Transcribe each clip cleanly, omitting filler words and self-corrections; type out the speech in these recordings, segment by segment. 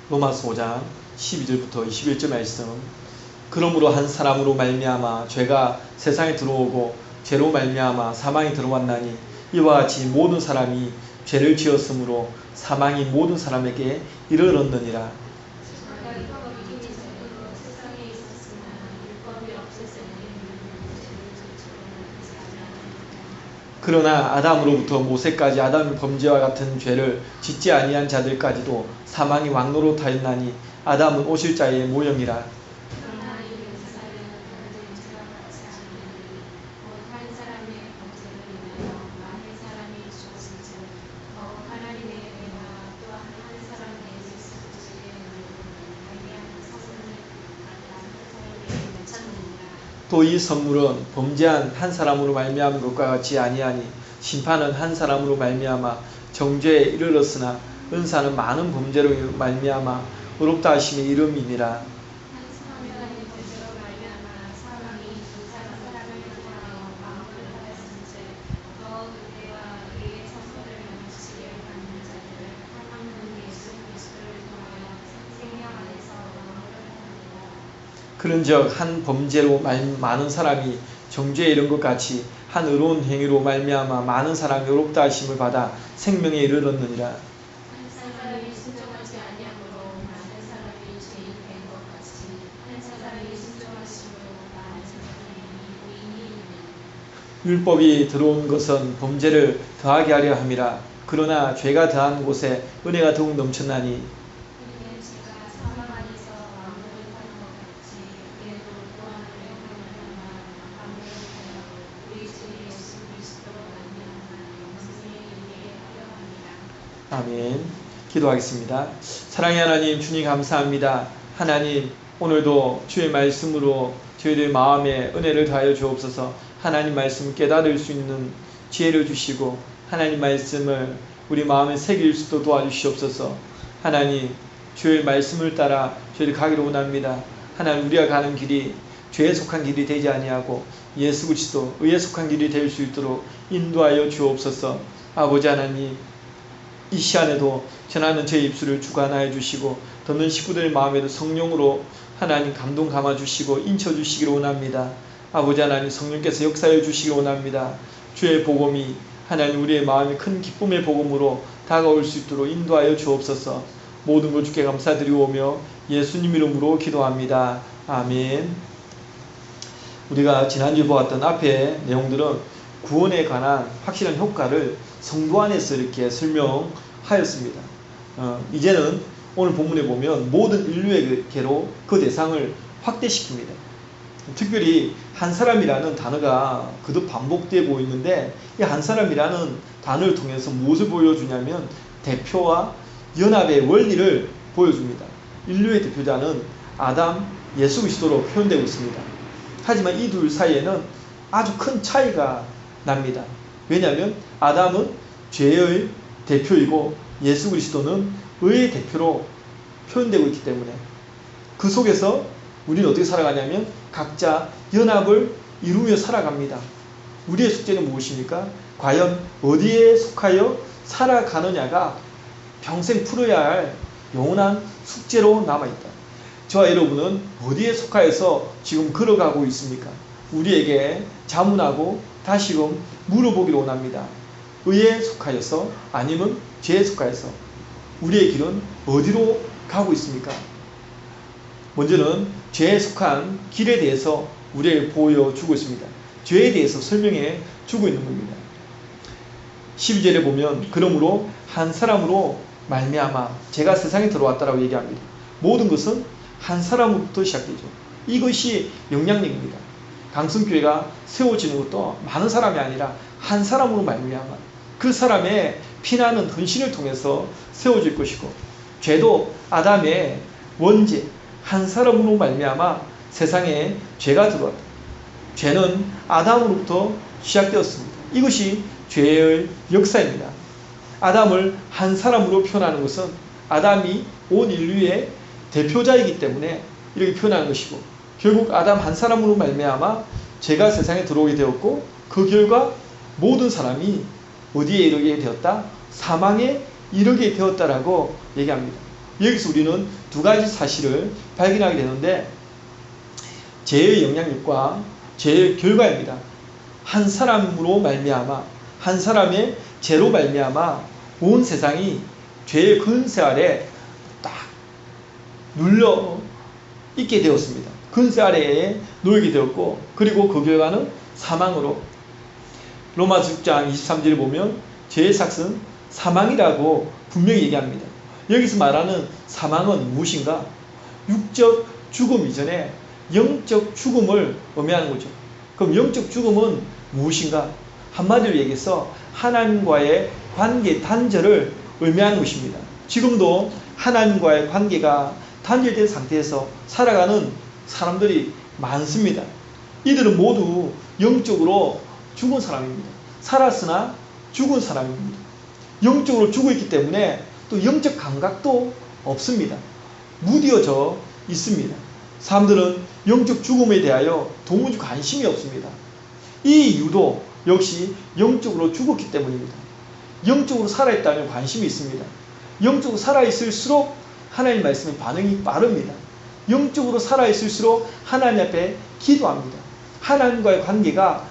로마서 5장 12절부터 21절 말씀. 그러므로 한 사람으로 말미암아 죄가 세상에 들어오고 죄로 말미암아 사망이 들어왔나니 이와 같이 모든 사람이 죄를 지었으므로 사망이 모든 사람에게 이르렀느니라. 그러나 아담으로부터 모세까지 아담의 범죄와 같은 죄를 짓지 아니한 자들까지도 사망이 왕노릇하였나니 아담은 오실 자의 모형이라. 또 이 선물은 범죄한 한 사람으로 말미암은 것과 같이 아니하니 심판은 한 사람으로 말미암아 정죄에 이르렀으나 은사는 많은 범죄로 말미암아 의롭다 하심의 이름이니라. 그런즉 한 범죄로 많은 사람이 정죄에 이른 것 같이 한 의로운 행위로 말미암아 많은 사람이 의롭다 하심을 받아 생명에 이르렀느니라. 율법이 들어온 것은 범죄를 더하게 하려 함이라. 그러나 죄가 더한 곳에 은혜가 더욱 넘쳤나니 아멘. 기도하겠습니다. 사랑의 하나님, 주님 감사합니다. 하나님, 오늘도 주의 말씀으로 저희들 마음에 은혜를 더하여 주옵소서. 하나님 말씀 깨달을 수 있는 지혜를 주시고 하나님 말씀을 우리 마음에 새길 수도 도와주시옵소서. 하나님, 주의 말씀을 따라 저희들 가기를 원합니다. 하나님, 우리가 가는 길이 죄에 속한 길이 되지 아니하고 예수 그리스도 의에 속한 길이 될 수 있도록 인도하여 주옵소서. 아버지 하나님, 이 시간에도 전하는 제 입술을 주관하여 주시고 듣는 식구들의 마음에도 성령으로 하나님 감동 감아주시고 인쳐주시기를 원합니다. 아버지 하나님, 성령께서 역사해 주시기 원합니다. 주의 복음이 하나님 우리의 마음에 큰 기쁨의 복음으로 다가올 수 있도록 인도하여 주옵소서. 모든 것 주께 감사드리오며 예수님 이름으로 기도합니다. 아멘. 우리가 지난주에 보았던 앞의 내용들은 구원에 관한 확실한 효과를 성도 안에서 이렇게 설명하였습니다. 이제는 오늘 본문에 보면 모든 인류에게로 그 대상을 확대시킵니다. 특별히 한 사람이라는 단어가 거듭 반복되고 있는데, 이 한 사람이라는 단어를 통해서 무엇을 보여주냐면 대표와 연합의 원리를 보여줍니다. 인류의 대표자는 아담, 예수 그리스도로 표현되고 있습니다. 하지만 이 둘 사이에는 아주 큰 차이가 납니다. 왜냐하면 아담은 죄의 대표이고 예수 그리스도는 의의 대표로 표현되고 있기 때문에 그 속에서 우리는 어떻게 살아가냐면 각자 연합을 이루며 살아갑니다. 우리의 숙제는 무엇입니까? 과연 어디에 속하여 살아가느냐가 평생 풀어야 할 영원한 숙제로 남아있다. 저와 여러분은 어디에 속하여서 지금 걸어가고 있습니까? 우리에게 자문하고 다시금 물어보기를 원합니다. 의에 속하여서 아니면 죄에 속하여서 우리의 길은 어디로 가고 있습니까? 먼저는 죄에 속한 길에 대해서 우리에게 보여주고 있습니다. 죄에 대해서 설명해 주고 있는 겁니다. 12절에 보면 그러므로 한 사람으로 말미암아 죄가 세상에 들어왔다라고 얘기합니다. 모든 것은 한 사람으로부터 시작되죠. 이것이 영향력입니다. 강성교회가 세워지는 것도 많은 사람이 아니라 한 사람으로 말미암아 그 사람의 피나는 헌신을 통해서 세워질 것이고, 죄도 아담의 원죄 한 사람으로 말미암아 세상에 죄가 들어왔다. 죄는 아담으로부터 시작되었습니다. 이것이 죄의 역사입니다. 아담을 한 사람으로 표현하는 것은 아담이 온 인류의 대표자이기 때문에 이렇게 표현하는 것이고, 결국 아담 한 사람으로 말미암아 죄가 세상에 들어오게 되었고, 그 결과 모든 사람이 어디에 이르게 되었다? 사망에 이르게 되었다라고 얘기합니다. 여기서 우리는 두 가지 사실을 발견하게 되는데, 죄의 영향력과 죄의 결과입니다. 한 사람으로 말미암아, 한 사람의 죄로 말미암아 온 세상이 죄의 근세 아래 딱 눌려 있게 되었습니다. 근세 아래에 놓이게 되었고, 그리고 그 결과는 사망으로. 로마서 6장 23절을 보면 죄의 삭은 사망이라고 분명히 얘기합니다. 여기서 말하는 사망은 무엇인가? 육적 죽음 이전에 영적 죽음을 의미하는 거죠. 그럼 영적 죽음은 무엇인가? 한마디로 얘기해서 하나님과의 관계 단절을 의미하는 것입니다. 지금도 하나님과의 관계가 단절된 상태에서 살아가는 사람들이 많습니다. 이들은 모두 영적으로 죽은 사람입니다. 살았으나 죽은 사람입니다. 영적으로 죽어 있기 때문에 또 영적 감각도 없습니다. 무뎌져 있습니다. 사람들은 영적 죽음에 대하여 도무지 관심이 없습니다. 이 이유도 역시 영적으로 죽었기 때문입니다. 영적으로 살아있다면 관심이 있습니다. 영적으로 살아있을수록 하나님 말씀에 반응이 빠릅니다. 영적으로 살아있을수록 하나님 앞에 기도합니다. 하나님과의 관계가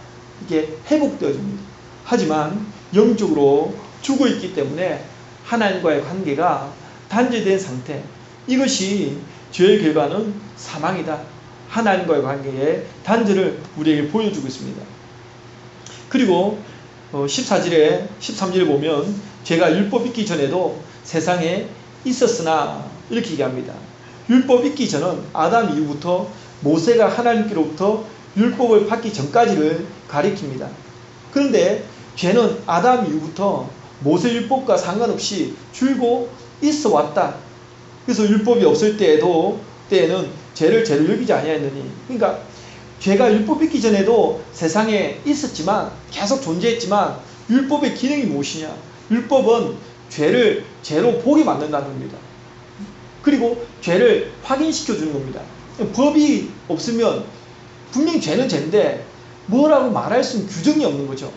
이게 회복되어집니다. 하지만 영적으로 죽어있기 때문에 하나님과의 관계가 단절된 상태, 이것이 죄의 결과는 사망이다. 하나님과의 관계의 단절을 우리에게 보여주고 있습니다. 그리고 14절에 13절에 보면 죄가 율법 있기 전에도 세상에 있었으나 이렇게 얘기합니다. 율법 있기 전은 아담 이후부터 모세가 하나님께로부터 율법을 받기 전까지를 가리킵니다. 그런데 죄는 아담 이후부터 모세 율법과 상관없이 줄고 있어 왔다. 그래서 율법이 없을 때에는 죄를 죄로 여기지 아니하였느니, 그러니까 죄가 율법 있기 전에도 세상에 있었지만, 계속 존재했지만, 율법의 기능이 무엇이냐? 율법은 죄를 죄로 보게 만든다는 겁니다. 그리고 죄를 확인시켜 주는 겁니다. 법이 없으면 분명히 죄는 죄인데 뭐라고 말할 수 있는 규정이 없는 거죠.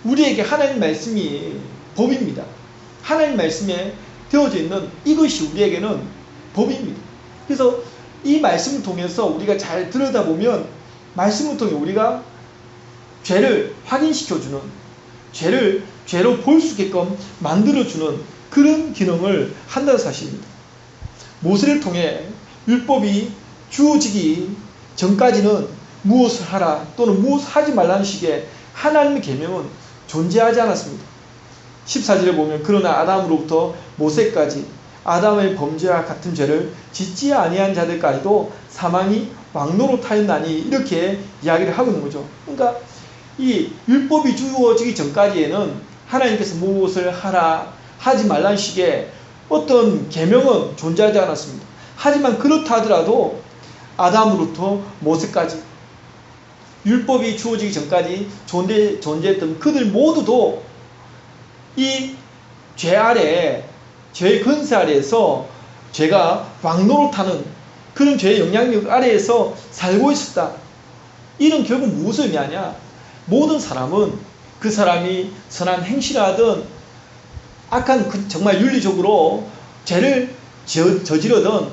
우리에게 하나님 말씀이 법입니다. 하나님 말씀에 되어져 있는 이것이 우리에게는 법입니다. 그래서 이 말씀을 통해서 우리가 잘 들여다보면 말씀을 통해 우리가 죄를 확인시켜주는, 죄를 죄로 볼 수 있게끔 만들어주는 그런 기능을 한다는 사실입니다. 모세를 통해 율법이 주어지기 전까지는 무엇을 하라 또는 무엇을 하지 말라는 식의 하나님의 계명은 존재하지 않았습니다. 14절에 보면 그러나 아담으로부터 모세까지 아담의 범죄와 같은 죄를 짓지 아니한 자들까지도 사망이 왕노릇하였나니, 이렇게 이야기를 하고 있는 거죠. 그러니까 이 율법이 주어지기 전까지에는 하나님께서 무엇을 하라 하지 말라는 식의 어떤 계명은 존재하지 않았습니다. 하지만 그렇다 하더라도 아담으로부터 모세까지 율법이 주어지기 전까지 존재했던 그들 모두도 이 죄 아래, 죄의 근세 아래에서 죄가 왕노릇하는 그런 죄의 영향력 아래에서 살고 있었다. 이는 결국 무엇을 의미하냐? 모든 사람은 그 사람이 선한 행실을 하든 악한 정말 윤리적으로 죄를 저지르든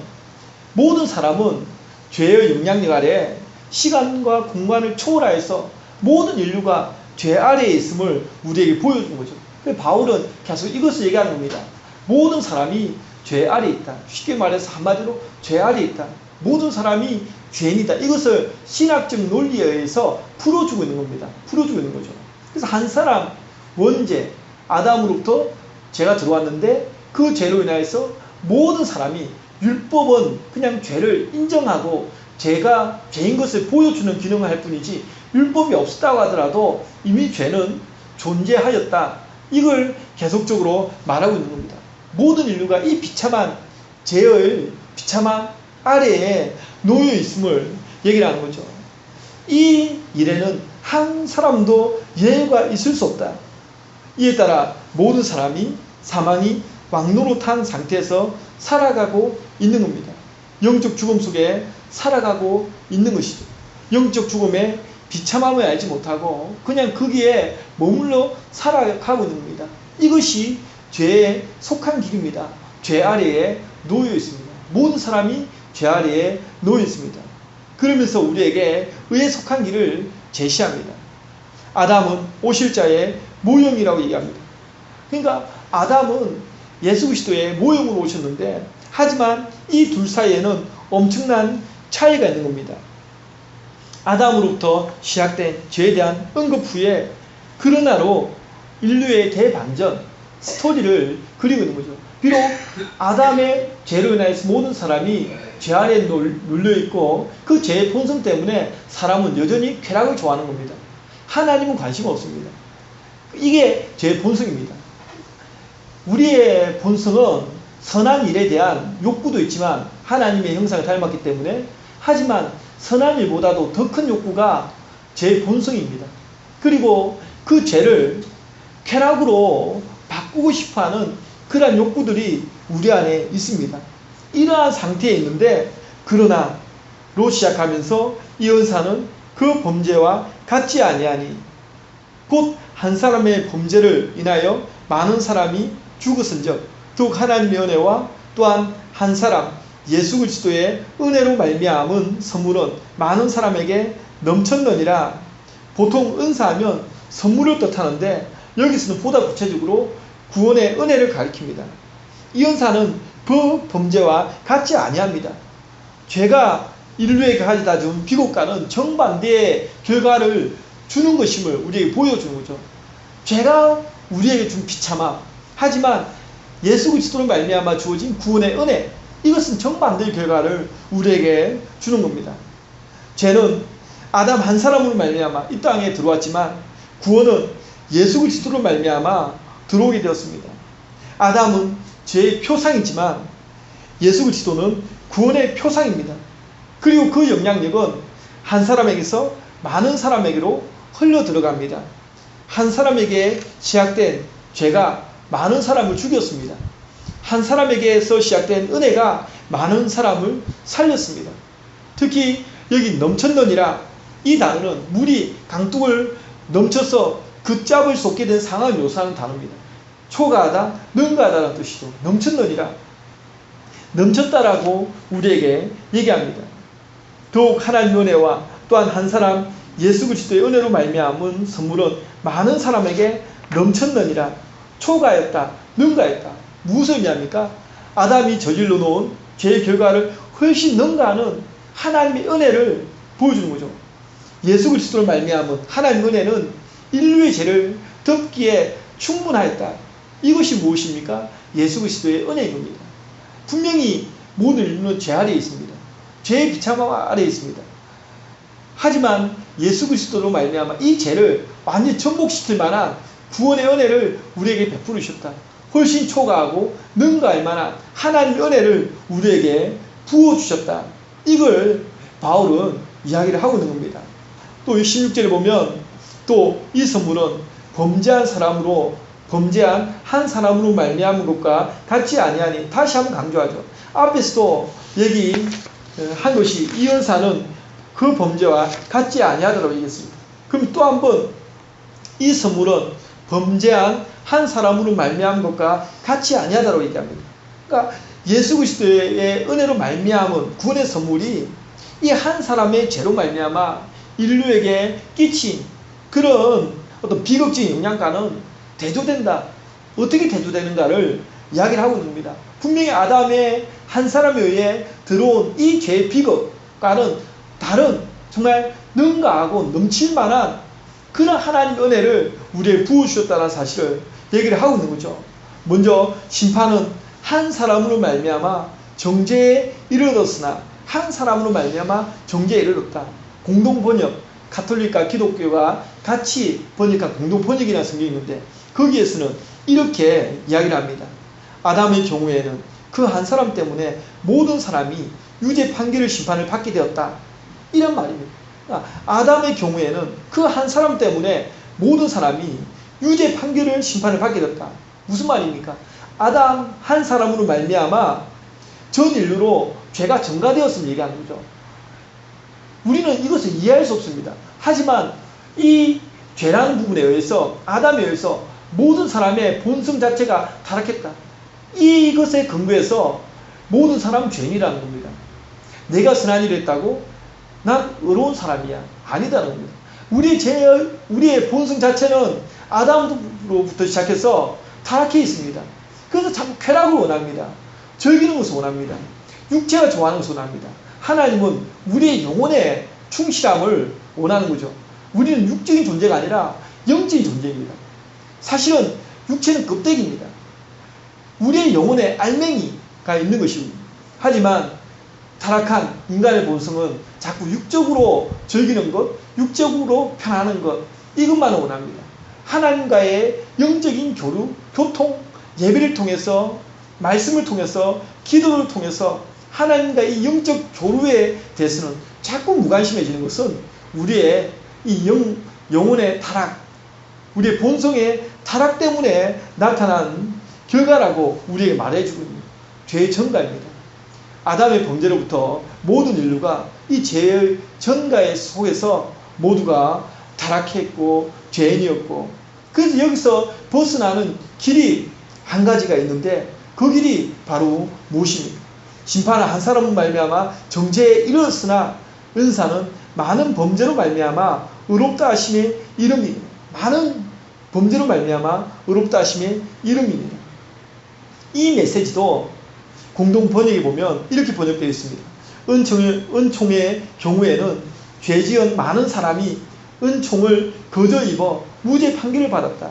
모든 사람은 죄의 영향력 아래 시간과 공간을 초월하여서 모든 인류가 죄 아래에 있음을 우리에게 보여준 거죠. 그래서 바울은 계속 이것을 얘기하는 겁니다. 모든 사람이 죄 아래에 있다. 쉽게 말해서 한마디로 죄 아래에 있다. 모든 사람이 죄인이다. 이것을 신학적 논리에 의해서 풀어주고 있는 겁니다. 풀어주고 있는 거죠. 그래서 한 사람 원죄 아담으로부터 죄가 들어왔는데 그 죄로 인하여서 모든 사람이, 율법은 그냥 죄를 인정하고 죄가 죄인 것을 보여주는 기능을 할 뿐이지 율법이 없었다고 하더라도 이미 죄는 존재하였다. 이걸 계속적으로 말하고 있는 겁니다. 모든 인류가 이 비참한 죄의 비참한 아래에 놓여 있음을 얘기를 하는 거죠. 이 일에는 한 사람도 예외가 있을 수 없다. 이에 따라 모든 사람이 사망이 왕노릇한 상태에서 살아가고 있는 겁니다. 영적 죽음 속에 살아가고 있는 것이죠. 영적 죽음의 비참함을 알지 못하고 그냥 거기에 머물러 살아가고 있는 겁니다. 이것이 죄에 속한 길입니다. 죄 아래에 놓여 있습니다. 모든 사람이 죄 아래에 놓여 있습니다. 그러면서 우리에게 의에 속한 길을 제시합니다. 아담은 오실자의 모형이라고 얘기합니다. 그러니까 아담은 예수 그리스도의 모형으로 오셨는데, 하지만 이 둘 사이에는 엄청난 차이가 있는 겁니다. 아담으로부터 시작된 죄에 대한 언급 후에 그러나로 인류의 대반전 스토리를 그리고 있는 거죠. 비록 아담의 죄로 인해서 모든 사람이 죄 아래에 눌려있고 그 죄의 본성 때문에 사람은 여전히 쾌락을 좋아하는 겁니다. 하나님은 관심 없습니다. 이게 죄의 본성입니다. 우리의 본성은 선한 일에 대한 욕구도 있지만 하나님의 형상을 닮았기 때문에, 하지만 선한 일보다도 더 큰 욕구가 죄의 본성입니다. 그리고 그 죄를 쾌락으로 바꾸고 싶어하는 그러한 욕구들이 우리 안에 있습니다. 이러한 상태에 있는데, 그러나로 시작하면서 이 언사는 그 범죄와 같지 아니하니 곧 한 사람의 범죄를 인하여 많은 사람이 죽었은즉 더욱 하나님의 은혜와 또한 한 사람 예수 그리스도의 은혜로 말미암은 선물은 많은 사람에게 넘쳤느니라. 보통 은사하면 선물을 뜻하는데 여기서는 보다 구체적으로 구원의 은혜를 가리킵니다. 이 은사는 그 범죄와 같지 아니합니다. 죄가 인류에게 가져다 준 비극과는 정반대의 결과를 주는 것임을 우리에게 보여주는 거죠. 죄가 우리에게 준 비참함, 하지만 예수 그리스도로 말미암아 주어진 구원의 은혜, 이것은 정반대의 결과를 우리에게 주는 겁니다. 죄는 아담 한 사람으로 말미암아 이 땅에 들어왔지만 구원은 예수 그리스도로 말미암아 들어오게 되었습니다. 아담은 죄의 표상이지만 예수 그리스도는 구원의 표상입니다. 그리고 그 영향력은 한 사람에게서 많은 사람에게로 흘러 들어갑니다. 한 사람에게 시작된 죄가 많은 사람을 죽였습니다. 한 사람에게서 시작된 은혜가 많은 사람을 살렸습니다. 특히 여기 넘쳤느니라, 이 단어는 물이 강둑을 넘쳐서 걷잡을 수 없게 된 상황을 묘사하는 단어입니다. 초과하다, 능가하다라는 뜻이죠. 넘쳤느니라, 넘쳤다라고 우리에게 얘기합니다. 더욱 하나님의 은혜와 또한 한 사람 예수 그리스도의 은혜로 말미암은 선물은 많은 사람에게 넘쳤느니라. 초과했다, 능가했다. 무슨 의미합니까? 아담이 저질러 놓은 죄의 결과를 훨씬 능가하는 하나님의 은혜를 보여주는 거죠. 예수 그리스도로 말미암은 하나님의 은혜는 인류의 죄를 덮기에 충분하였다. 이것이 무엇입니까? 예수 그리스도의 은혜인 겁니다. 분명히 모든 인류는 죄 아래에 있습니다. 죄의 비참함 아래에 있습니다. 하지만 예수 그리스도로 말미암아 이 죄를 완전히 전복시킬 만한 구원의 은혜를 우리에게 베풀어 주셨다. 훨씬 초과하고 능가할 만한 하나님의 은혜를 우리에게 부어주셨다. 이걸 바울은 이야기를 하고 있는 겁니다. 또 16절에 보면 또 이 선물은 범죄한 한 사람으로 말미암은 것과 같지 아니하니, 다시 한번 강조하죠. 앞에서도 얘기한 것이 이 은사는 그 범죄와 같지 아니하다고 얘기했습니다. 그럼 또 한번 이 선물은 범죄한 한 사람으로 말미암은 것과 같이 아니하다고 얘기합니다. 그러니까 예수 그리스도의 은혜로 말미암은 구원의 선물이 이 한 사람의 죄로 말미암아 인류에게 끼친 그런 어떤 비극적인 영향과는 대조된다. 어떻게 대조되는가를 이야기를 하고 있는 겁니다. 분명히 아담의 한 사람에 의해 들어온 이 죄의 비극과는 다른 정말 능가하고 넘칠 만한 그런 하나님의 은혜를 우리에게 부어주셨다는 사실을 얘기를 하고 있는 거죠. 먼저 심판은 한 사람으로 말미암아 정죄에 이르렀으나 한 사람으로 말미암아 정죄에 이르렀다. 공동번역, 가톨릭과 기독교가 같이 번역한 공동번역이라는 성경이 있는데 거기에서는 이렇게 이야기를 합니다. 아담의 경우에는 그 한 사람 때문에 모든 사람이 유죄 판결을 심판을 받게 되었다. 이런 말입니다. 아담의 경우에는 그 한 사람 때문에 모든 사람이 유죄 판결을 심판을 받게 됐다. 무슨 말입니까? 아담 한 사람으로 말미암아 전 인류로 죄가 전가되었음을 얘기하는 거죠. 우리는 이것을 이해할 수 없습니다. 하지만 이 죄라는 부분에 의해서, 아담에 의해서 모든 사람의 본성 자체가 타락했다. 이것에 근거해서 모든 사람은 죄인이라는 겁니다. 내가 선한 일을 했다고 난 의로운 사람이야. 아니다는 겁니다. 우리의 본성 자체는 아담으로부터 시작해서 타락해 있습니다. 그래서 자꾸 쾌락을 원합니다. 즐기는 것을 원합니다. 육체가 좋아하는 것을 원합니다. 하나님은 우리의 영혼의 충실함을 원하는 거죠. 우리는 육적인 존재가 아니라 영적인 존재입니다. 사실은 육체는 껍데기입니다. 우리의 영혼에 알맹이가 있는 것입니다. 하지만 타락한 인간의 본성은 자꾸 육적으로 즐기는 것, 육적으로 편안한 것, 이것만을 원합니다. 하나님과의 영적인 교류, 교통, 예배를 통해서, 말씀을 통해서, 기도를 통해서 하나님과의 영적 교류에 대해서는 자꾸 무관심해지는 것은 우리의 이 영혼의 타락, 우리의 본성의 타락 때문에 나타난 결과라고 우리에게 말해주고 있는 죄의 전가입니다. 아담의 범죄로부터 모든 인류가 이 죄의 전가의 속에서 모두가 타락했고 죄인이었고, 그래서 여기서 벗어나는 길이 한 가지가 있는데 그 길이 바로 무엇입니까? 심판은 한 사람은 말미암아 정죄에 이르렀으나 은사는 많은 범죄로 말미암아 의롭다 하심의 이름이니라. 많은 범죄로 말미암아 의롭다 하심의 이름이니라. 이 메시지도 공동 번역에 보면 이렇게 번역되어 있습니다. 은총의 경우에는 죄지은 많은 사람이 은총을 거저 입어 무죄 판결을 받았다.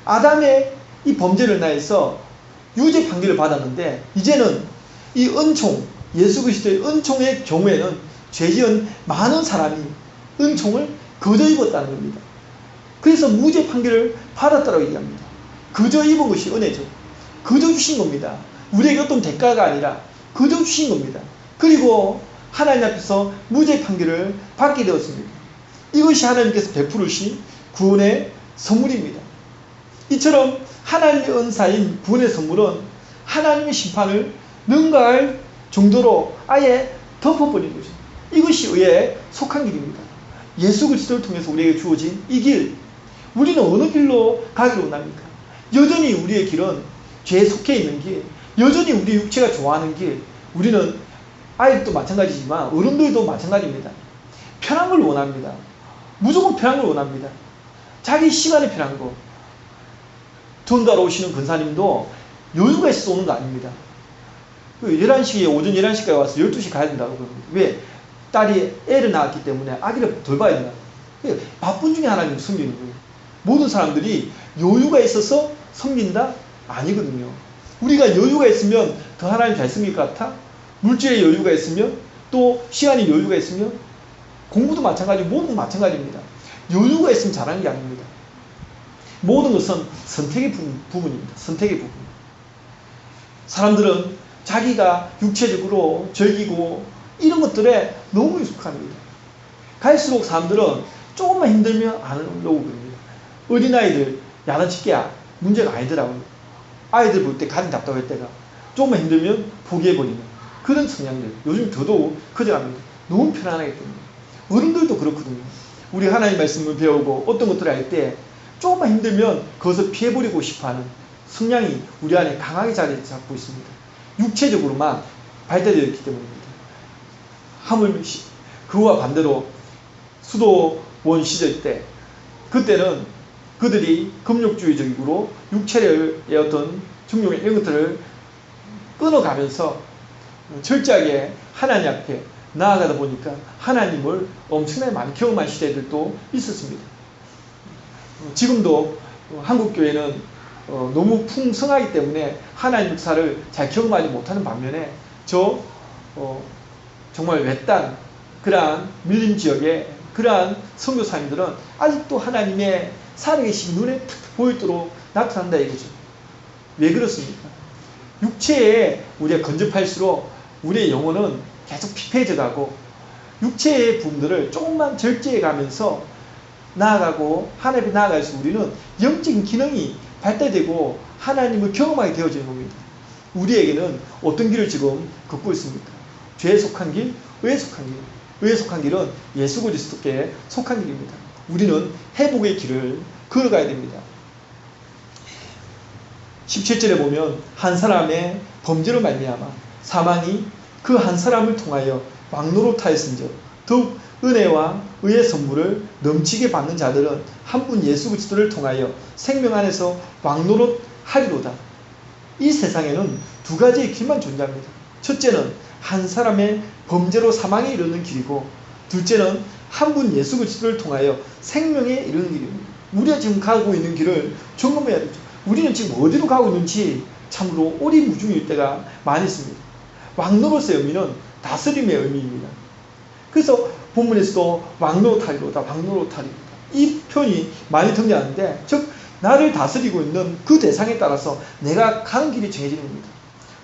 아담의 이 범죄를 인하여서 유죄 판결을 받았는데 이제는 이 은총, 예수 그리스도의 은총의 경우에는 죄지은 많은 사람이 은총을 거저 입었다는 겁니다. 그래서 무죄 판결을 받았다고 얘기합니다. 거저 입은 것이 은혜죠. 거저 주신 겁니다. 우리에게 어떤 대가가 아니라 거저 주신 겁니다. 그리고 하나님 앞에서 무죄 판결을 받게 되었습니다. 이것이 하나님께서 베푸르신 구원의 선물입니다. 이처럼 하나님의 은사인 구원의 선물은 하나님의 심판을 능가할 정도로 아예 덮어버린 거죠. 이것이 의에 속한 길입니다. 예수 그리스도를 통해서 우리에게 주어진 이 길, 우리는 어느 길로 가기를 원합니까? 여전히 우리의 길은 죄에 속해 있는 길, 여전히 우리 육체가 좋아하는 길, 우리는 아이들도 마찬가지지만 어른들도 마찬가지입니다. 편한 걸 원합니다. 무조건 편한 걸 원합니다. 자기 시간이 편한 거. 전도하러 오시는 권사님도 여유가 있어서 오는 거 아닙니다. 11시에, 오전 11시까지 와서 12시 가야 된다고 그럽니다. 왜? 딸이 애를 낳았기 때문에 아기를 돌봐야 된다. 바쁜 중에 하나님 섬기는 거예요. 모든 사람들이 여유가 있어서 섬긴다? 아니거든요. 우리가 여유가 있으면 더 하나님 잘 섬길 것 같아? 물질의 여유가 있으면, 또 시간의 여유가 있으면, 공부도 마찬가지고 모든 건 마찬가지입니다. 여유가 있으면 잘하는 게 아닙니다. 모든 것은 선택의 부분입니다. 선택의 부분. 사람들은 자기가 육체적으로 즐기고 이런 것들에 너무 익숙합니다. 갈수록 사람들은 조금만 힘들면 안 하려고 그럽니다. 어린아이들 야단치기야 문제가 아니더라고요. 아이들 볼 때 가슴 답답할 때가 조금만 힘들면 포기해버리는 그런 성향들 요즘 더더욱 커져갑니다. 너무 편안하기 때문에. 어른들도 그렇거든요. 우리 하나님 말씀을 배우고 어떤 것들을 할 때 조금만 힘들면 그것을 피해버리고 싶어하는 성향이 우리 안에 강하게 자리 잡고 있습니다. 육체적으로만 발달되어 있기 때문입니다. 하물며 그와 반대로 수도원 시절 때 그때는 그들이 금욕주의적으로 육체의 어떤 중용의 이런 것들을 끊어가면서 철저하게 하나님 앞에 나아가다 보니까 하나님을 엄청나게 많이 경험한 시대들도 있었습니다. 지금도 한국교회는 너무 풍성하기 때문에 하나님 역사를 잘 경험하지 못하는 반면에 정말 외딴 그러한 밀림 지역의 그러한 선교사님들은 아직도 하나님의 살아계신 눈에 탁 보이도록 나타난다 이거죠. 왜 그렇습니까? 육체에 우리가 건접할수록 우리의 영혼은 계속 피폐해져 가고 육체의 부분들을 조금만 절제해 가면서 나아가고 하나님 앞에 나아갈수록 우리는 영적인 기능이 발달되고 하나님을 경험하게 되어지는 겁니다. 우리에게는 어떤 길을 지금 걷고 있습니까? 죄에 속한 길, 의에 속한 길. 의에 속한 길은 예수 그리스도께 속한 길입니다. 우리는 회복의 길을 걸어가야 됩니다. 17절에 보면 한 사람의 범죄로 말미암아 사망이 그 한 사람을 통하여 왕노릇하였은즉 더욱 은혜와 의의 선물을 넘치게 받는 자들은 한 분 예수 그리스도를 통하여 생명 안에서 왕노릇하리로다. 이 세상에는 두 가지의 길만 존재합니다. 첫째는 한 사람의 범죄로 사망에 이르는 길이고, 둘째는 한 분 예수 그리스도를 통하여 생명에 이르는 길입니다. 우리가 지금 가고 있는 길을 점검해야 되죠. 우리는 지금 어디로 가고 있는지 참으로 오리무중일 때가 많이 있습니다. 왕노릇의 의미는 다스림의 의미입니다. 그래서 본문에서도 왕노릇하리로다, 왕노릇하리로다, 이 표현이 많이 등장하는데, 즉 나를 다스리고 있는 그 대상에 따라서 내가 가는 길이 정해지는 겁니다.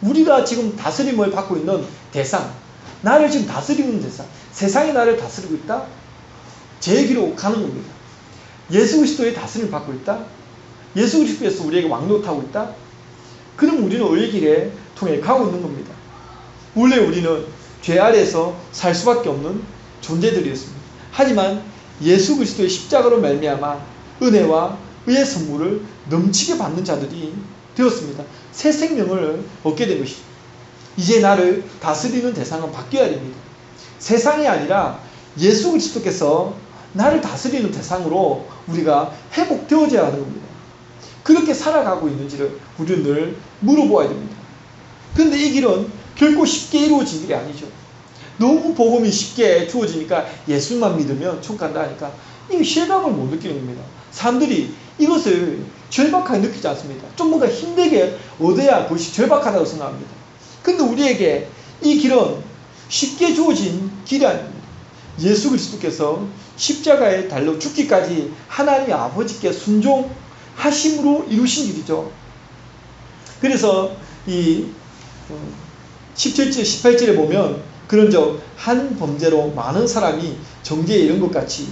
우리가 지금 다스림을 받고 있는 대상, 나를 지금 다스리는 대상, 세상이 나를 다스리고 있다? 제 길로 가는 겁니다. 예수 그리스도의 다스림을 받고 있다? 예수 그리스도에서 우리에게 왕노릇하고 있다? 그럼 우리는 의의 길에 통해 가고 있는 겁니다. 원래 우리는 죄 아래에서 살 수밖에 없는 존재들이었습니다. 하지만 예수 그리스도의 십자가로 말미암아 은혜와 의의 선물을 넘치게 받는 자들이 되었습니다. 새 생명을 얻게 된 것이죠. 이제 나를 다스리는 대상은 바뀌어야 됩니다. 세상이 아니라 예수 그리스도께서 나를 다스리는 대상으로 우리가 회복되어져야 하는 겁니다. 그렇게 살아가고 있는지를 우리는 늘 물어보아야 됩니다. 그런데 이 길은 결코 쉽게 이루어진 길이 아니죠. 너무 복음이 쉽게 주어지니까 예수만 믿으면 총 간다 하니까 이 실감을 못 느끼는 겁니다. 사람들이 이것을 절박하게 느끼지 않습니다. 좀 뭔가 힘들게 얻어야 그것이 절박하다고 생각합니다. 근데 우리에게 이 길은 쉽게 주어진 길이 아닙니다. 예수 그리스도께서 십자가에 달려 죽기까지 하나님 아버지께 순종하심으로 이루신 길이죠. 그래서 이 17절, 18절에 보면 그런즉 한 범죄로 많은 사람이 정죄에 이른 것 같이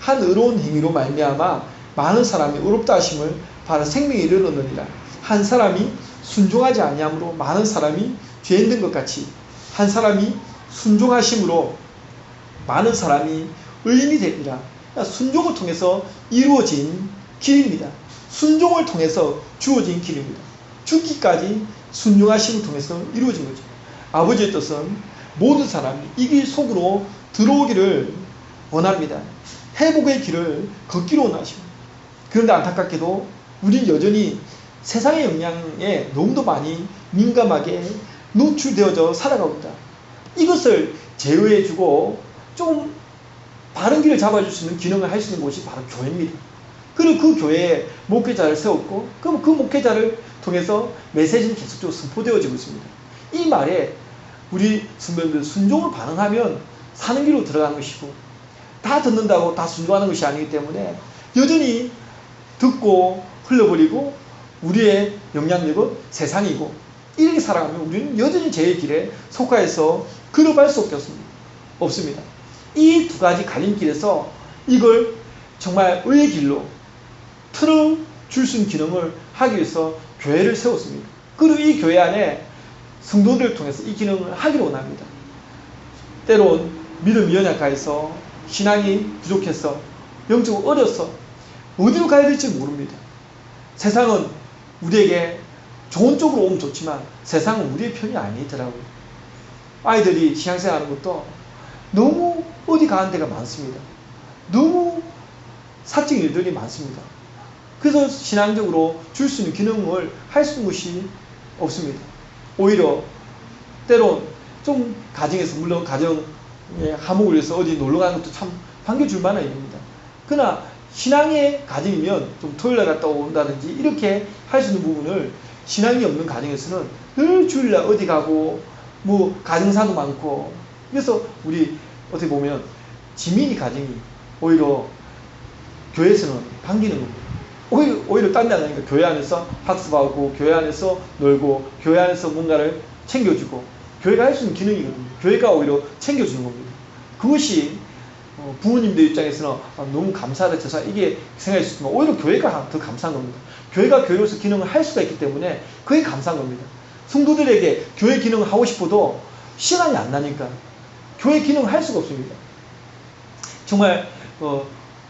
한 의로운 행위로 말미암아 많은 사람이 의롭다 하심을 받아 생명에 이르렀느니라. 한 사람이 순종하지 아니함으로 많은 사람이 죄인 된 것 같이 한 사람이 순종하심으로 많은 사람이 의인이 되리라. 순종을 통해서 이루어진 길입니다. 순종을 통해서 주어진 길입니다. 죽기까지 순종하심을 통해서 이루어진 거죠. 아버지의 뜻은 모든 사람이 이 길 속으로 들어오기를 원합니다. 회복의 길을 걷기로 원하십니다. 그런데 안타깝게도 우리는 여전히 세상의 영향에 너무도 많이 민감하게 노출되어져 살아가고 있다. 이것을 제어해주고 좀 바른 길을 잡아줄 수 있는 기능을 할 수 있는 곳이 바로 교회입니다. 그리고 그 교회에 목회자를 세웠고 그 목회자를 통해서 메시지는 계속적으로 선포되어지고 있습니다. 이 말에 우리 선배님들 순종을 반응하면 사는 길로 들어가는 것이고, 다 듣는다고 다 순종하는 것이 아니기 때문에 여전히 듣고 흘려버리고 우리의 영향력은 세상이고, 이렇게 살아가면 우리는 여전히 죄의 길에 속하여서 걸어갈 수 없습니다. 이 두 가지 갈림길에서 이걸 정말 의의 길로 틀어줄 수 있는 기능을 하기 위해서 교회를 세웠습니다. 그리고 이 교회 안에 성도들을 통해서 이 기능을 하기를 원합니다. 때론 믿음이 연약해서 신앙이 부족해서 영적으로 어려서 어디로 가야 될지 모릅니다. 세상은 우리에게 좋은 쪽으로 오면 좋지만 세상은 우리의 편이 아니더라고요. 아이들이 신앙생활 하는 것도 너무 어디 가는 데가 많습니다. 너무 사적 일들이 많습니다. 그래서 신앙적으로 줄 수 있는 기능을 할 수 있는 것이 없습니다. 오히려 때론 좀 가정에서, 물론 가정의 화목을 위해서 어디 놀러 가는 것도 참 반겨줄 만한 일입니다. 그러나 신앙의 가정이면 좀 토요일날 갔다 온다든지 이렇게 할 수 있는 부분을 신앙이 없는 가정에서는 늘 주일날 어디 가고 뭐 가정사도 많고, 그래서 우리 어떻게 보면 지민이 가정이 오히려 교회에서는 반기는 겁니다. 오히려 딴 데 안 가니까 교회 안에서 학습하고 교회 안에서 놀고 교회 안에서 뭔가를 챙겨주고, 교회가 할 수 있는 기능이거든요. 교회가 오히려 챙겨주는 겁니다. 그것이 부모님들 입장에서는 너무 감사하다 해서 이게 생각할 수 있지만 오히려 교회가 더 감사한 겁니다. 교회가 교회로서 기능을 할 수가 있기 때문에 그게 감사한 겁니다. 성도들에게 교회 기능을 하고 싶어도 시간이 안 나니까 교회 기능을 할 수가 없습니다. 정말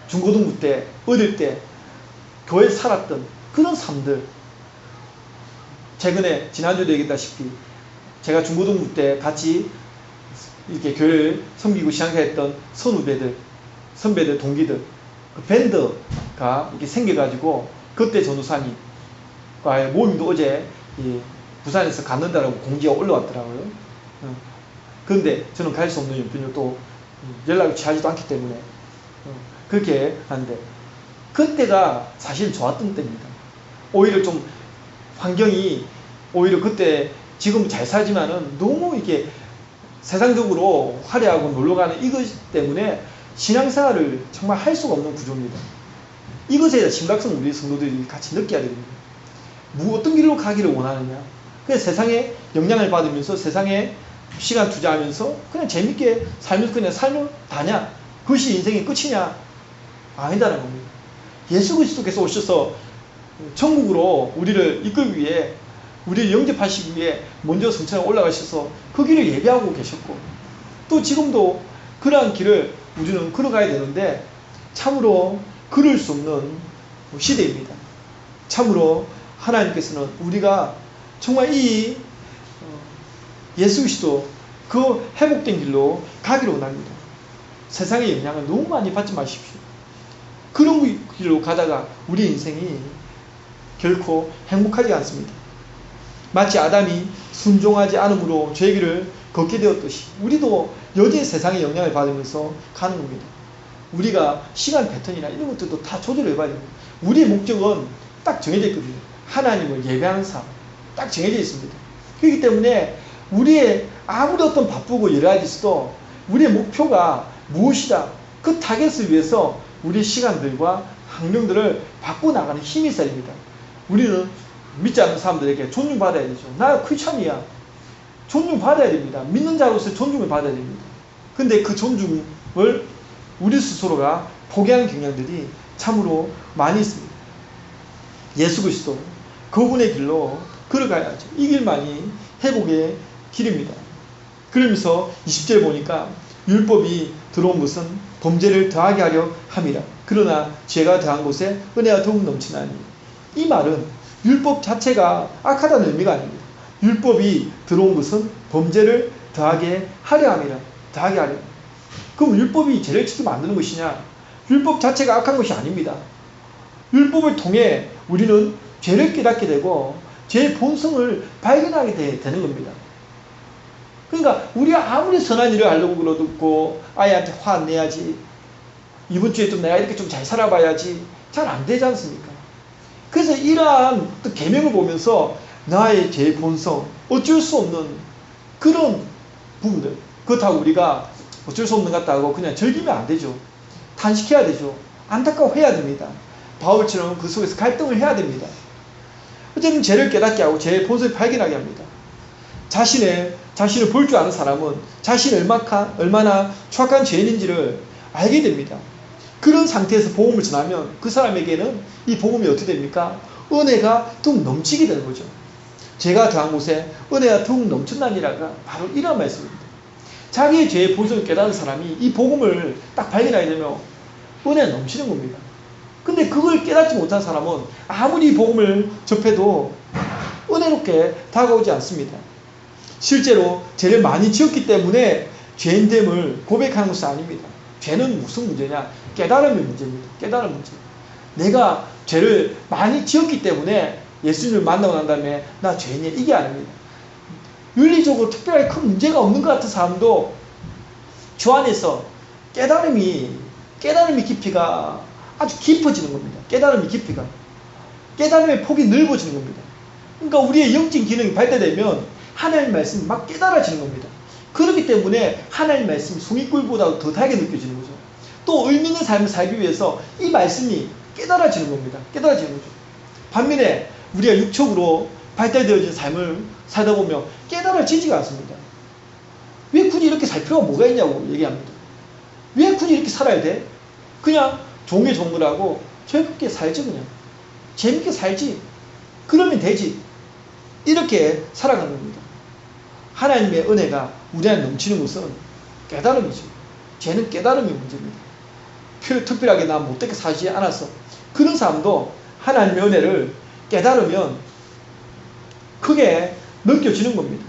중고등부 때, 어릴 때 교회에 살았던 그런 삶들, 최근에 지난주에도 얘기했다시피 제가 중고등부 때 같이 이렇게 교회를 섬기고 신앙생활했던 선후배들, 선배들, 동기들, 그 밴드가 이렇게 생겨가지고 그때 전우사님과의 모임도 어제 부산에서 갖는다라고 공지가 올라왔더라고요. 그런데 저는 갈 수 없는 연필로 또 연락을 취하지도 않기 때문에 그렇게 하는데, 그때가 사실 좋았던 때입니다. 오히려 좀 환경이, 오히려 그때 지금 잘 살지만은 너무 이렇게 세상적으로 화려하고 놀러가는 이것 때문에 신앙생활을 정말 할 수가 없는 구조입니다. 이것에 대한 심각성을 우리 성도들이 같이 느껴야 됩니다. 어떤 길로 가기를 원하느냐. 그냥 세상에 영향을 받으면서 세상에 시간 투자하면서 그냥 재밌게 살면서 그냥 살면 다냐? 그것이 인생의 끝이냐? 아니다라는 겁니다. 예수 그리스도께서 오셔서 천국으로 우리를 이끌기 위해, 우리를 영접하시기 위해 먼저 성천에 올라가셔서 그 길을 예배하고 계셨고, 또 지금도 그러한 길을 우리는 걸어가야 되는데 참으로 걸을 수 없는 시대입니다. 참으로 하나님께서는 우리가 정말 이 예수 그리스도 그 회복된 길로 가기를 원합니다. 세상의 영향을 너무 많이 받지 마십시오. 그런 길로 가다가 우리 인생이 결코 행복하지 않습니다. 마치 아담이 순종하지 않음으로 죄의 길을 걷게 되었듯이 우리도 여전히 세상의 영향을 받으면서 가는 겁니다. 우리가 시간 패턴이나 이런 것들도 다 조절해 봐야 됩니다. 우리의 목적은 딱 정해져 있거든요. 하나님을 예배하는 삶, 딱 정해져 있습니다. 그렇기 때문에 우리의 아무리 어떤 바쁘고 여러 가지 있어도 우리의 목표가 무엇이다, 그 타겟을 위해서 우리의 시간들과 환경들을 바꿔나가는 힘이 있어야 됩니다. 우리는 믿지 않는 사람들에게 존중받아야 되죠. 나 크리스찬이야. 존중받아야 됩니다. 믿는 자로서 존중을 받아야 됩니다. 근데 그 존중을 우리 스스로가 포기하는 경향들이 참으로 많이 있습니다. 예수 그리스도 그분의 길로 걸어가야죠. 이 길만이 회복의 길입니다. 그러면서 20절 보니까 율법이 들어온 것은 범죄를 더하게 하려 함이라. 그러나 죄가 더한 곳에 은혜가 더욱 넘치나니. 이 말은 율법 자체가 악하다는 의미가 아닙니다. 율법이 들어온 것은 범죄를 더하게 하려 함이라. 더하게 하려. 그럼 율법이 죄를 짓게 만드는 것이냐? 율법 자체가 악한 것이 아닙니다. 율법을 통해 우리는 죄를 깨닫게 되고 죄의 본성을 발견하게 되는 겁니다. 그러니까 우리가 아무리 선한 일을 하려고 그러고 아이한테 화 안 내야지, 이번 주에 좀 내가 이렇게 좀 잘 살아봐야지, 잘 안 되지 않습니까? 그래서 이러한 또 계명을 보면서 나의 죄의 본성, 어쩔 수 없는 그런 부분들, 그렇다고 우리가 어쩔 수 없는 것 같다고 그냥 즐기면 안 되죠. 탄식해야 되죠. 안타까워해야 됩니다. 바울처럼 그 속에서 갈등을 해야 됩니다. 어쨌든 죄를 깨닫게 하고 죄의 본성을 발견하게 합니다. 자신을 볼 줄 아는 사람은 자신이 얼마나 추악한 죄인인지를 알게 됩니다. 그런 상태에서 복음을 전하면 그 사람에게는 이 복음이 어떻게 됩니까? 은혜가 더욱 넘치게 되는 거죠. 죄가 더한 곳에 은혜가 더욱 넘친다니라가 바로 이런 말씀입니다. 자기의 죄의 본성을 깨닫는 사람이 이 복음을 딱 발견하게 되면 은혜가 넘치는 겁니다. 근데 그걸 깨닫지 못한 사람은 아무리 복음을 접해도 은혜롭게 다가오지 않습니다. 실제로 죄를 많이 지었기 때문에 죄인됨을 고백하는 것이 아닙니다. 죄는 무슨 문제냐? 깨달음의 문제입니다. 깨달음 문제. 내가 죄를 많이 지었기 때문에 예수님을 만나고 난 다음에 나 죄인이야, 이게 아닙니다. 윤리적으로 특별하게 큰 문제가 없는 것 같은 사람도 주 안에서 깨달음의 깊이가 아주 깊어지는 겁니다. 깨달음의 깊이가. 깨달음의 폭이 넓어지는 겁니다. 그러니까 우리의 영적 기능이 발달되면 하나님의 말씀이 막 깨달아지는 겁니다. 그렇기 때문에 하나님의 말씀이 송이꿀보다 더 달게 느껴지는 거죠. 또 의미 있는 삶을 살기 위해서 이 말씀이 깨달아지는 겁니다. 깨달아지는 거죠. 반면에 우리가 육적으로 발달되어진 삶을 살다 보면 깨달아지지가 않습니다. 왜 굳이 이렇게 살 필요가 뭐가 있냐고 얘기합니다. 왜 굳이 이렇게 살아야 돼? 그냥 종의 종물하고 즐겁게 살지, 그냥 재밌게 살지, 그러면 되지, 이렇게 살아가는 겁니다. 하나님의 은혜가 우리 안에 넘치는 것은 깨달음이죠. 죄는 깨달음이 문제입니다. 특별하게 난 못되게 살지 않았어, 그런 사람도 하나님의 은혜를 깨달으면 크게 느껴지는 겁니다.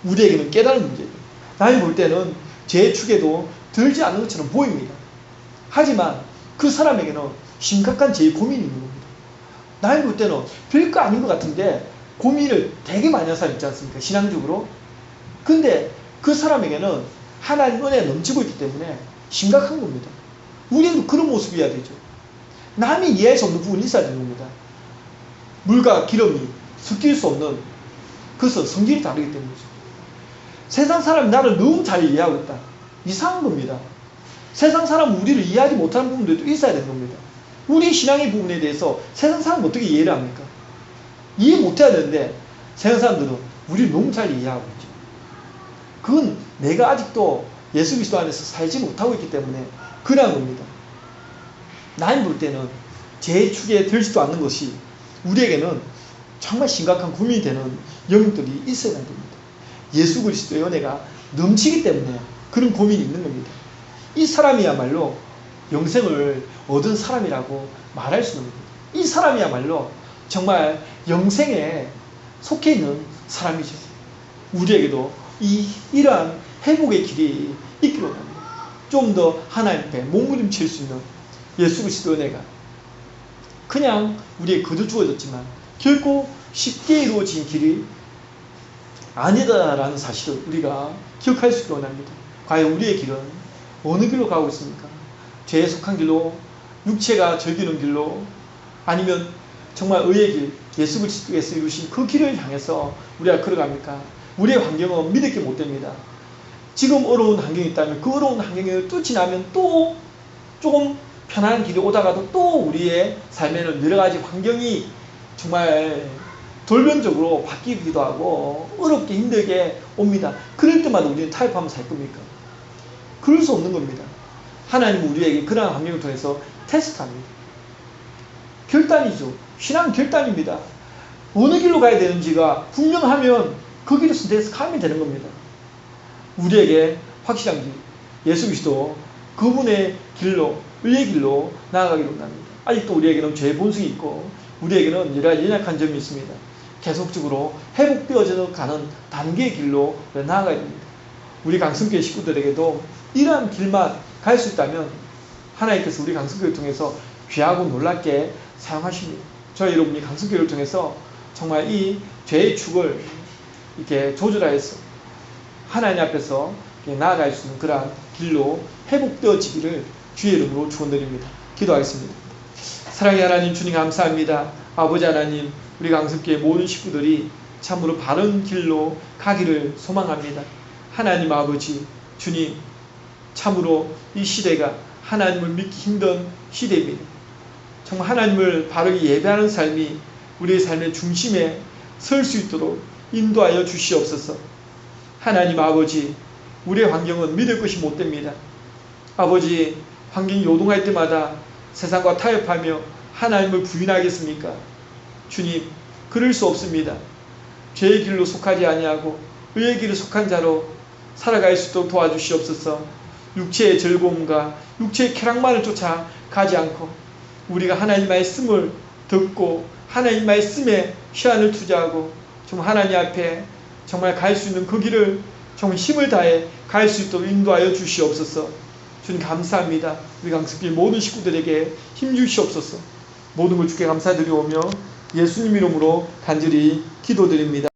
우리에게는 깨달은 문제예요. 남이 볼 때는 제 축에도 들지 않는 것처럼 보입니다. 하지만 그 사람에게는 심각한 제 고민이 있는 겁니다. 남이 볼 때는 별거 아닌 것 같은데 고민을 되게 많이 하는 사람 있지 않습니까? 신앙적으로. 근데 그 사람에게는 하나님 은혜가 넘치고 있기 때문에 심각한 겁니다. 우리도 그런 모습이어야 되죠. 남이 이해할 수 없는 부분이 있어야 되는 겁니다. 물과 기름이 섞일 수 없는, 그래서 성질이 다르기 때문이죠. 세상 사람이 나를 너무 잘 이해하고 있다. 이상한 겁니다. 세상 사람은 우리를 이해하지 못하는 부분들도 있어야 되는 겁니다. 우리 신앙의 부분에 대해서 세상 사람은 어떻게 이해를 합니까? 이해 못해야 되는데 세상 사람들은 우리를 너무 잘 이해하고 있죠. 그건 내가 아직도 예수 그리스도 안에서 살지 못하고 있기 때문에 그러한 겁니다. 남이 볼 때는 제 축에 들지도 않는 것이 우리에게는 정말 심각한 고민이 되는 영역들이 있어야 됩니다. 예수 그리스도의 은혜가 넘치기 때문에 그런 고민이 있는 겁니다. 이 사람이야말로 영생을 얻은 사람이라고 말할 수 있는 겁니다. 이 사람이야말로 정말 영생에 속해 있는 사람이죠. 우리에게도 이러한 회복의 길이 있기로 합니다. 좀 더 하나님 앞에 몸부림칠 수 있는 예수 그리스도의 은혜가 그냥 우리에게 거저 주어졌지만 결코 쉽게 이루어진 길이 아니다라는 사실을 우리가 기억할 수 있기를 원합니다. 과연 우리의 길은 어느 길로 가고 있습니까? 죄에 속한 길로, 육체가 즐기는 길로, 아니면 정말 의의 길, 예수 그리스도께서 이루신 그 길을 향해서 우리가 걸어갑니까? 우리의 환경은 믿을 게 못 됩니다. 지금 어려운 환경이 있다면 그 어려운 환경을 뚫지 나면 또 조금 편안한 길이 오다가도 또 우리의 삶에는 여러 가지 환경이 정말 돌변적으로 바뀌기도 하고 어렵게 힘들게 옵니다. 그럴 때마다 우리는 타협하면 살 겁니까? 그럴 수 없는 겁니다. 하나님은 우리에게 그러한 환경을 통해서 테스트합니다. 결단이죠. 신앙은 결단입니다. 어느 길로 가야 되는지가 분명하면 그 길을 선택해서 가면 되는 겁니다. 우리에게 확실한 길, 예수 그리스도 그분의 길로, 의의 길로 나아가기로 합니다. 아직도 우리에게는 죄의 본성이 있고 우리에게는 여러 가지 연약한 점이 있습니다. 계속적으로 회복되어져 가는 단계의 길로 나아가야 됩니다. 우리 강성교회 식구들에게도 이러한 길만 갈 수 있다면 하나님께서 우리 강성교회를 통해서 귀하고 놀랍게 사용하십니다. 저희 여러분이 강성교회를 통해서 정말 이 죄의 축을 이렇게 조절하여서 하나님 앞에서 나아갈 수 있는 그러한 길로 회복되어지기를 주의 이름으로 축원드립니다. 기도하겠습니다. 사랑의 하나님 주님 감사합니다. 아버지 하나님, 우리 강성교회 모든 식구들이 참으로 바른 길로 가기를 소망합니다. 하나님 아버지, 주님, 참으로 이 시대가 하나님을 믿기 힘든 시대입니다. 정말 하나님을 바르게 예배하는 삶이 우리의 삶의 중심에 설 수 있도록 인도하여 주시옵소서. 하나님 아버지, 우리의 환경은 믿을 것이 못됩니다. 아버지, 환경이 요동할 때마다 세상과 타협하며 하나님을 부인하겠습니까? 주님, 그럴 수 없습니다. 죄의 길로 속하지 아니하고 의의 길에 속한 자로 살아갈 수 있도록 도와주시옵소서. 육체의 즐거움과 육체의 쾌락만을 쫓아 가지 않고 우리가 하나님 말씀을 듣고 하나님 말씀에 시간을 투자하고 정말 하나님 앞에 정말 갈 수 있는 그 길을 정말 힘을 다해 갈 수 있도록 인도하여 주시옵소서. 주님 감사합니다. 우리 강석길 모든 식구들에게 힘 주시옵소서. 모든 걸 주께 감사드리오며 예수님 이름으로 간절히 기도드립니다.